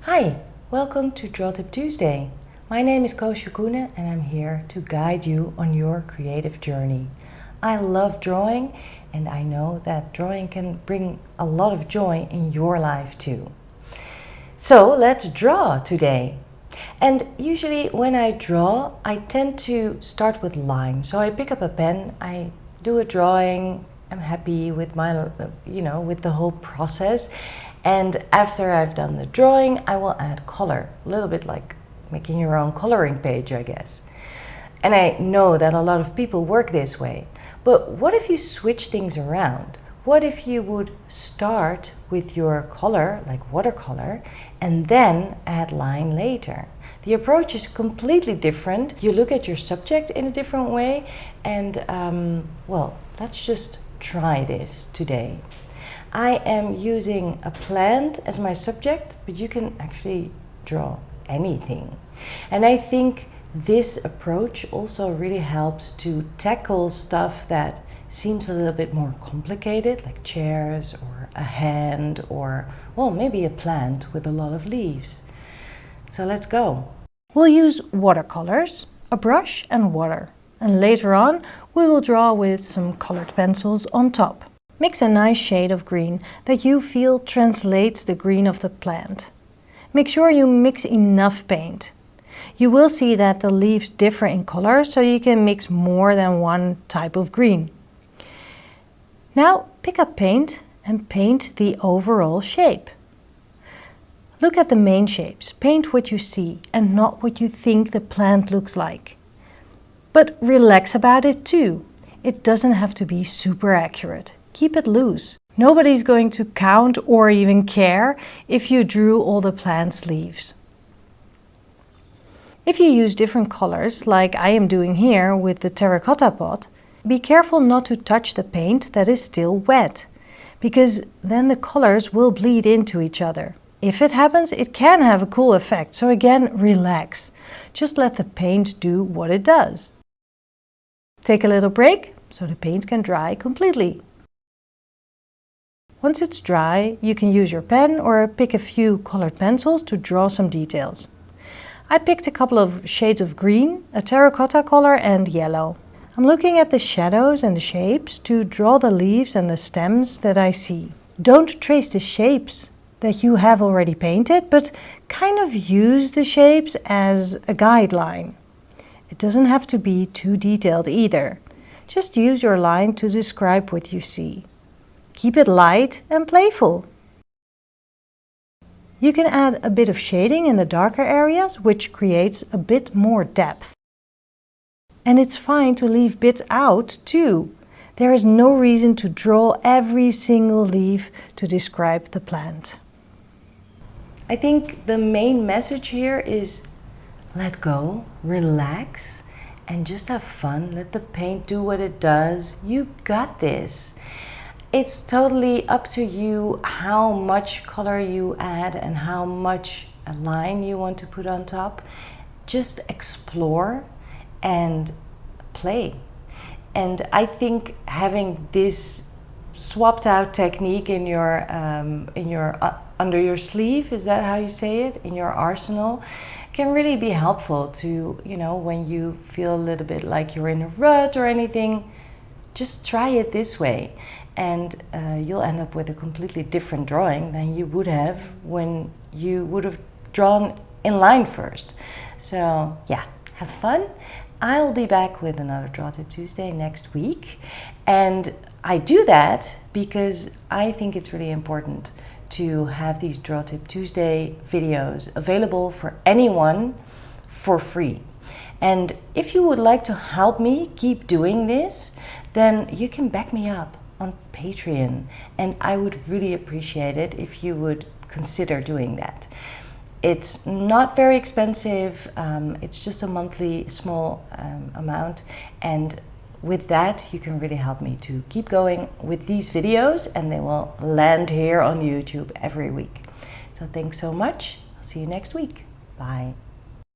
Hi, welcome to Draw Tip Tuesday. My name is Gogh and I'm here to guide you on your creative journey. I love drawing and I know that drawing can bring a lot of joy in your life too. So let's draw today. And usually when I draw, I tend to start with lines. So I pick up a pen, I do a drawing, I'm happy with with the whole process. And after I've done the drawing, I will add color, a little bit like making your own coloring page, I guess. And I know that a lot of people work this way. But what if you switch things around? What if you would start with your color, like watercolor, and then add line later? The approach is completely different. You look at your subject in a different way. And well, let's just try this today. I am using a plant as my subject, but you can actually draw anything. And I think this approach also really helps to tackle stuff that seems a little bit more complicated, like chairs or a hand or, well, maybe a plant with a lot of leaves. So let's go. We'll use watercolors, a brush and water. And later on, we will draw with some colored pencils on top. Mix a nice shade of green that you feel translates the green of the plant. Make sure you mix enough paint. You will see that the leaves differ in color, so you can mix more than one type of green. Now pick up paint and paint the overall shape. Look at the main shapes. Paint what you see and not what you think the plant looks like. But relax about it too. It doesn't have to be super accurate. Keep it loose. Nobody's going to count or even care if you drew all the plant's leaves. If you use different colors, like I am doing here with the terracotta pot, be careful not to touch the paint that is still wet, because then the colors will bleed into each other. If it happens, it can have a cool effect, so again, relax. Just let the paint do what it does. Take a little break so the paint can dry completely. Once it's dry, you can use your pen or pick a few colored pencils to draw some details. I picked a couple of shades of green, a terracotta color and yellow. I'm looking at the shadows and the shapes to draw the leaves and the stems that I see. Don't trace the shapes that you have already painted, but kind of use the shapes as a guideline. It doesn't have to be too detailed either. Just use your line to describe what you see. Keep it light and playful. You can add a bit of shading in the darker areas, which creates a bit more depth. And it's fine to leave bits out too. There is no reason to draw every single leaf to describe the plant. I think the main message here is let go, relax, and just have fun. Let the paint do what it does. You got this. It's totally up to you how much color you add and how much a line you want to put on top. Just explore and play. And I think having this swapped out technique in your under your sleeve, is that how you say it, in your arsenal, can really be helpful to, when you feel a little bit like you're in a rut or anything. Just try it this way. And you'll end up with a completely different drawing than you would have when you would have drawn in line first. So yeah, have fun. I'll be back with another Draw Tip Tuesday next week. And I do that because I think it's really important to have these Draw Tip Tuesday videos available for anyone for free. And if you would like to help me keep doing this, then you can back me up on Patreon, and I would really appreciate it if you would consider doing that. It's not very expensive, it's just a monthly small amount, and with that you can really help me to keep going with these videos, and they will land here on YouTube every week. So thanks so much. I'll see you next week. Bye.